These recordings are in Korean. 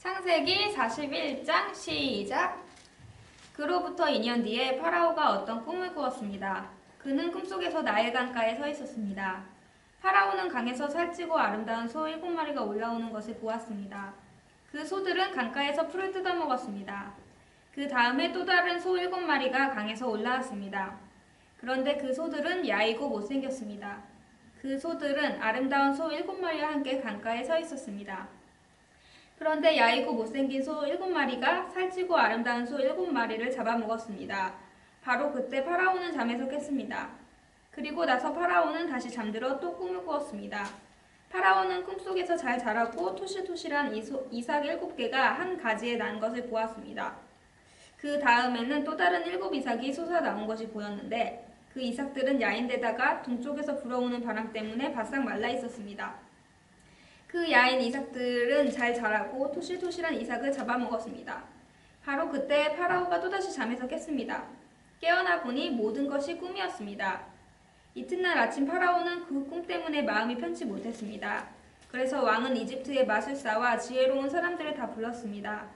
창세기 41장 시작. 그로부터 2년 뒤에 파라오가 어떤 꿈을 꾸었습니다. 그는 꿈속에서 나일 강가에 서 있었습니다. 파라오는 강에서 살찌고 아름다운 소 7마리가 올라오는 것을 보았습니다. 그 소들은 강가에서 풀을 뜯어먹었습니다. 그 다음에 또 다른 소 7마리가 강에서 올라왔습니다. 그런데 그 소들은 야이고 못생겼습니다. 그 소들은 아름다운 소 7마리와 함께 강가에 서 있었습니다. 그런데 야이고 못생긴 소 7마리가 살찌고 아름다운 소 7마리를 잡아먹었습니다. 바로 그때 파라오는 잠에서 깼습니다. 그리고 나서 파라오는 다시 잠들어 또 꿈을 꾸었습니다. 파라오는 꿈속에서 잘 자라고 토실토실한 이삭 7개가 한 가지에 난 것을 보았습니다. 그 다음에는 또 다른 7이삭이 솟아 나온 것이 보였는데 그 이삭들은 야인데다가 동쪽에서 불어오는 바람 때문에 바싹 말라 있었습니다. 그 야인 이삭들은 잘 자라고 토실토실한 이삭을 잡아먹었습니다. 바로 그때 파라오가 또다시 잠에서 깼습니다. 깨어나 보니 모든 것이 꿈이었습니다. 이튿날 아침 파라오는 그 꿈 때문에 마음이 편치 못했습니다. 그래서 왕은 이집트의 마술사와 지혜로운 사람들을 다 불렀습니다.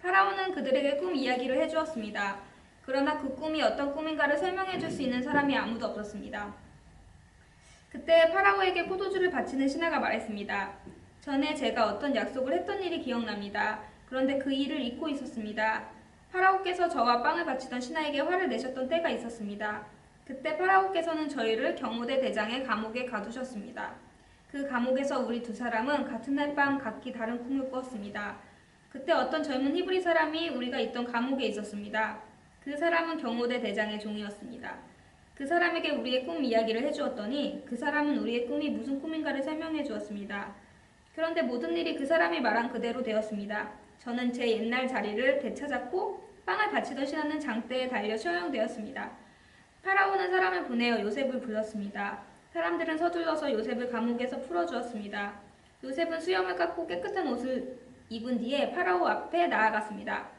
파라오는 그들에게 꿈 이야기를 해주었습니다. 그러나 그 꿈이 어떤 꿈인가를 설명해 줄 수 있는 사람이 아무도 없었습니다. 그때 파라오에게 포도주를 바치는 신하가 말했습니다. 전에 제가 어떤 약속을 했던 일이 기억납니다. 그런데 그 일을 잊고 있었습니다. 파라오께서 저와 빵을 바치던 신하에게 화를 내셨던 때가 있었습니다. 그때 파라오께서는 저희를 경호대 대장의 감옥에 가두셨습니다. 그 감옥에서 우리 두 사람은 같은 날 밤 각기 다른 꿈을 꾸었습니다. 그때 어떤 젊은 히브리 사람이 우리가 있던 감옥에 있었습니다. 그 사람은 경호대 대장의 종이었습니다. 그 사람에게 우리의 꿈 이야기를 해주었더니 그 사람은 우리의 꿈이 무슨 꿈인가를 설명해 주었습니다. 그런데 모든 일이 그 사람이 말한 그대로 되었습니다. 저는 제 옛날 자리를 되찾았고 빵을 바치던 신하는 장대에 달려 처형되었습니다. 파라오는 사람을 보내어 요셉을 불렀습니다. 사람들은 서둘러서 요셉을 감옥에서 풀어주었습니다. 요셉은 수염을 깎고 깨끗한 옷을 입은 뒤에 파라오 앞에 나아갔습니다.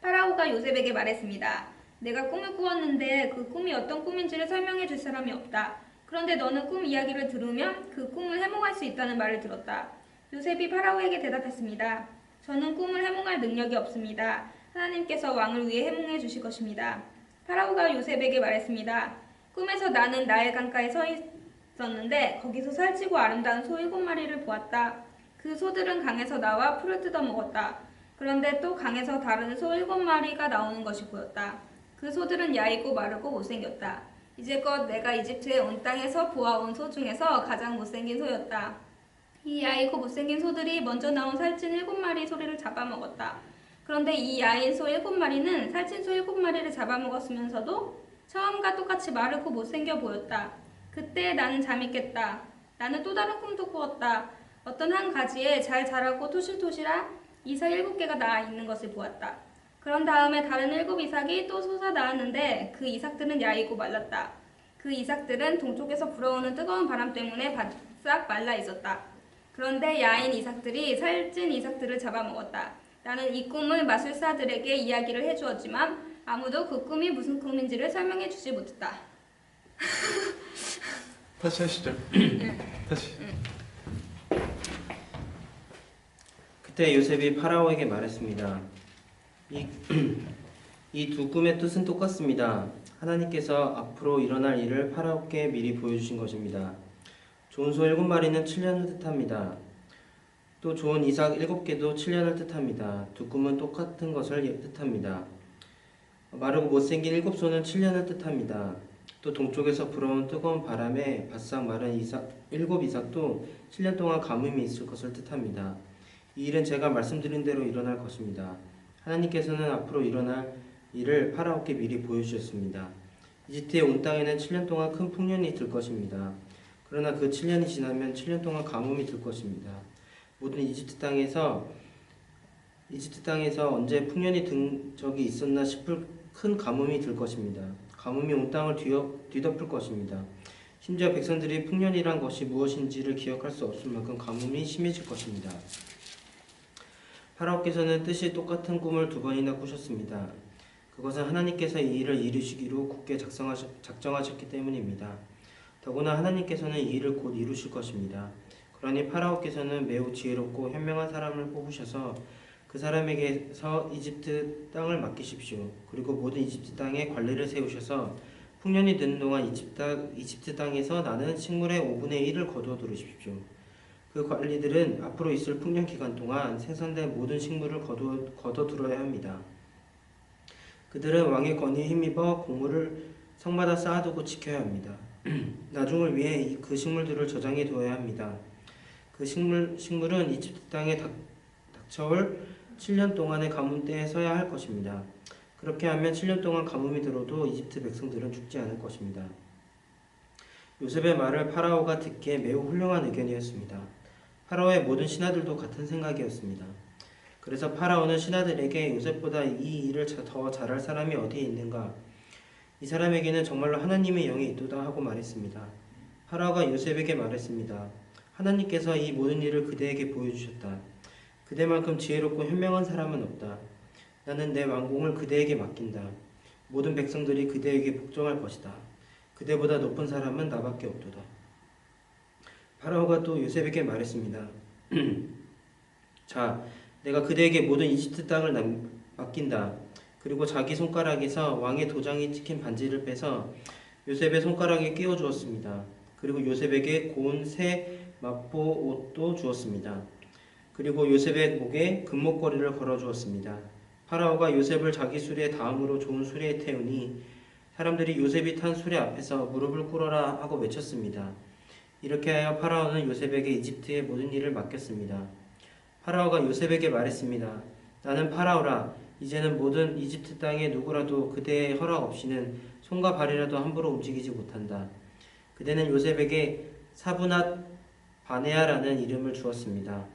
파라오가 요셉에게 말했습니다. 내가 꿈을 꾸었는데 그 꿈이 어떤 꿈인지를 설명해 줄 사람이 없다. 그런데 너는 꿈 이야기를 들으면 그 꿈을 해몽할 수 있다는 말을 들었다. 요셉이 파라오에게 대답했습니다. 저는 꿈을 해몽할 능력이 없습니다. 하나님께서 왕을 위해 해몽해 주실 것입니다. 파라오가 요셉에게 말했습니다. 꿈에서 나는 나일 강가에 서 있었는데 거기서 살찌고 아름다운 소 7마리를 보았다. 그 소들은 강에서 나와 풀을 뜯어먹었다. 그런데 또 강에서 다른 소 7마리가 나오는 것이 보였다. 그 소들은 야이고 마르고 못생겼다. 이제껏 내가 이집트에 온 땅에서 보아온 소 중에서 가장 못생긴 소였다. 이 야이고 못생긴 소들이 먼저 나온 살찐 7마리 소리를 잡아먹었다. 그런데 이 야인 소 7마리는 살찐 소 7마리를 잡아먹었으면서도 처음과 똑같이 마르고 못생겨 보였다. 그때 나는 잠이 깼다. 나는 또 다른 꿈도 꾸었다. 어떤 한 가지에 잘 자라고 토실토실한 이삭 7개가 나아 있는 것을 보았다. 그런 다음에 다른 7이삭이 또 솟아나왔는데 그 이삭들은 야이고 말랐다. 그 이삭들은 동쪽에서 불어오는 뜨거운 바람 때문에 바싹 말라 있었다. 그런데 야인 이삭들이 살찐 이삭들을 잡아먹었다. 나는 이 꿈을 마술사들에게 이야기를 해주었지만 아무도 그 꿈이 무슨 꿈인지를 설명해 주지 못했다. 다시 하시죠. 다시. 그때 요셉이 파라오에게 말했습니다. 이 두 꿈의 뜻은 똑같습니다. 하나님께서 앞으로 일어날 일을 파라오께 미리 보여주신 것입니다. 좋은 소 7마리는 7년을 뜻합니다. 또 좋은 이삭 7개도 7년을 뜻합니다. 두 꿈은 똑같은 것을 뜻합니다. 마르고 못생긴 7소는 7년을 뜻합니다. 또 동쪽에서 불어온 뜨거운 바람에 바싹 마른 7이삭도 7년 동안 가뭄이 있을 것을 뜻합니다. 이 일은 제가 말씀드린 대로 일어날 것입니다. 하나님께서는 앞으로 일어날 일을 파라오께 미리 보여주셨습니다. 이집트에 온 땅에는 7년 동안 큰 풍년이 들 것입니다. 그러나 그 7년이 지나면 7년 동안 가뭄이 들 것입니다. 모든 이집트 땅에서 언제 풍년이 든 적이 있었나 싶을 큰 가뭄이 들 것입니다. 가뭄이 온 땅을 뒤덮을 것입니다. 심지어 백성들이 풍년이란 것이 무엇인지를 기억할 수 없을 만큼 가뭄이 심해질 것입니다. 파라오께서는 뜻이 똑같은 꿈을 2번이나 꾸셨습니다. 그것은 하나님께서 이 일을 이루시기로 굳게 작정하셨기 때문입니다. 더구나 하나님께서는 이 일을 곧 이루실 것입니다. 그러니 파라오께서는 매우 지혜롭고 현명한 사람을 뽑으셔서 그 사람에게서 이집트 땅을 맡기십시오. 그리고 모든 이집트 땅에 관리를 세우셔서 풍년이 되는 동안 이집트 땅에서 나는 식물의 5분의 1을 거두어 두르십시오. 그 관리들은 앞으로 있을 풍년 기간 동안 생산된 모든 식물을 거둬 들어야 합니다. 그들은 왕의 권위에 힘입어 곡물을 성마다 쌓아두고 지켜야 합니다. 나중을 위해 그 식물들을 저장해 두어야 합니다. 그 식물은 이집트 땅에 닥쳐올 7년 동안의 가뭄 때에 서야 할 것입니다. 그렇게 하면 7년 동안 가뭄이 들어도 이집트 백성들은 죽지 않을 것입니다. 요셉의 말을 파라오가 듣기에 매우 훌륭한 의견이었습니다. 파라오의 모든 신하들도 같은 생각이었습니다. 그래서 파라오는 신하들에게 요셉보다 이 일을 더 잘할 사람이 어디에 있는가? 이 사람에게는 정말로 하나님의 영이 있도다 하고 말했습니다. 파라오가 요셉에게 말했습니다. 하나님께서 이 모든 일을 그대에게 보여주셨다. 그대만큼 지혜롭고 현명한 사람은 없다. 나는 내 왕궁을 그대에게 맡긴다. 모든 백성들이 그대에게 복종할 것이다. 그대보다 높은 사람은 나밖에 없도다. 파라오가 또 요셉에게 말했습니다. 자, 내가 그대에게 모든 이집트 땅을 맡긴다. 그리고 자기 손가락에서 왕의 도장이 찍힌 반지를 빼서 요셉의 손가락에 끼워 주었습니다. 그리고 요셉에게 고운 새 마포 옷도 주었습니다. 그리고 요셉의 목에 금목걸이를 걸어 주었습니다. 파라오가 요셉을 자기 수레 다음으로 좋은 수레에 태우니 사람들이 요셉이 탄 수레 앞에서 무릎을 꿇어라 하고 외쳤습니다. 이렇게 하여 파라오는 요셉에게 이집트의 모든 일을 맡겼습니다. 파라오가 요셉에게 말했습니다. 나는 파라오라. 이제는 모든 이집트 땅에 누구라도 그대의 허락 없이는 손과 발이라도 함부로 움직이지 못한다. 그대는 요셉에게 사브낫 바네아라는 이름을 주었습니다.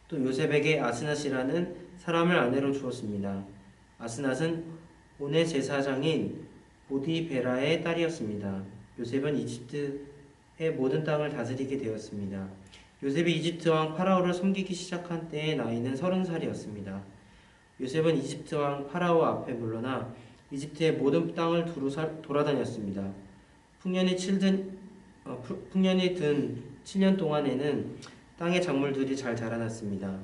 또 요셉에게 아스낫이라는 사람을 아내로 주었습니다. 아스낫은 온의 제사장인 보디베라의 딸이었습니다. 요셉은 이집트의 모든 땅을 다스리게 되었습니다. 요셉이 이집트 왕 파라오를 섬기기 시작한 때의 나이는 30살이었습니다. 요셉은 이집트 왕 파라오 앞에 물러나 이집트의 모든 땅을 돌아다녔습니다. 풍년이 든 7년 동안에는 땅의 작물들이 잘 자라났습니다.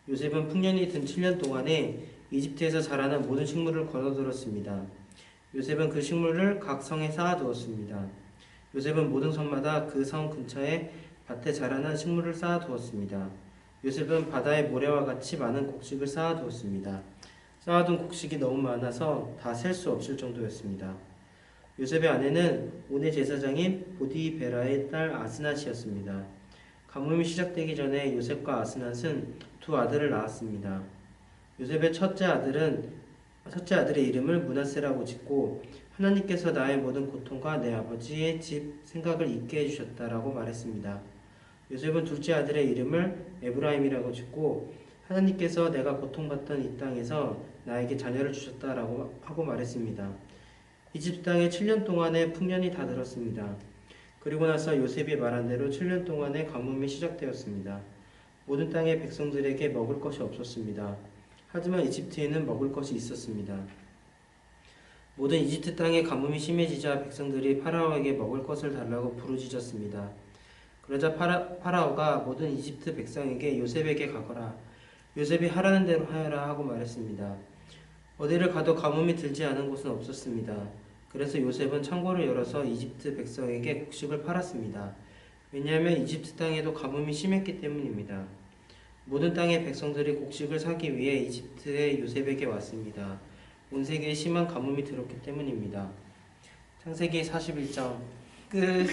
요셉은 풍년이 든 7년 동안에 이집트에서 자라는 모든 식물을 거둬들었습니다. 요셉은 그 식물을 각 성에 쌓아두었습니다. 요셉은 모든 성마다 그 성 근처에 밭에 자라는 식물을 쌓아두었습니다. 요셉은 바다의 모래와 같이 많은 곡식을 쌓아두었습니다. 쌓아둔 곡식이 너무 많아서 다 셀 수 없을 정도였습니다. 요셉의 아내는 온의 제사장인 보디베라의 딸 아스낫이었습니다. 가뭄이 시작되기 전에 요셉과 아스낫은 두 아들을 낳았습니다. 요셉의 첫째 아들의 이름을 므낫세라고 짓고 하나님께서 나의 모든 고통과 내 아버지의 집 생각을 잊게 해주셨다라고 말했습니다. 요셉은 둘째 아들의 이름을 에브라임이라고 짓고 하나님께서 내가 고통받던 이 땅에서 나에게 자녀를 주셨다라고 하고 말했습니다. 이집트 땅에 7년 동안의 풍년이 다 들었습니다. 그리고 나서 요셉이 말한 대로 7년 동안의 가뭄이 시작되었습니다. 모든 땅의 백성들에게 먹을 것이 없었습니다. 하지만 이집트에는 먹을 것이 있었습니다. 모든 이집트 땅의 가뭄이 심해지자 백성들이 파라오에게 먹을 것을 달라고 부르짖었습니다. 그러자 파라오가 모든 이집트 백성에게 요셉에게 가거라. 요셉이 하라는 대로 하여라 하고 말했습니다. 어디를 가도 가뭄이 들지 않은 곳은 없었습니다. 그래서 요셉은 창고를 열어서 이집트 백성에게 곡식을 팔았습니다. 왜냐하면 이집트 땅에도 가뭄이 심했기 때문입니다. 모든 땅의 백성들이 곡식을 사기 위해 이집트의 요셉에게 왔습니다. 온 세계에 심한 가뭄이 들었기 때문입니다. 창세기 41장 끝.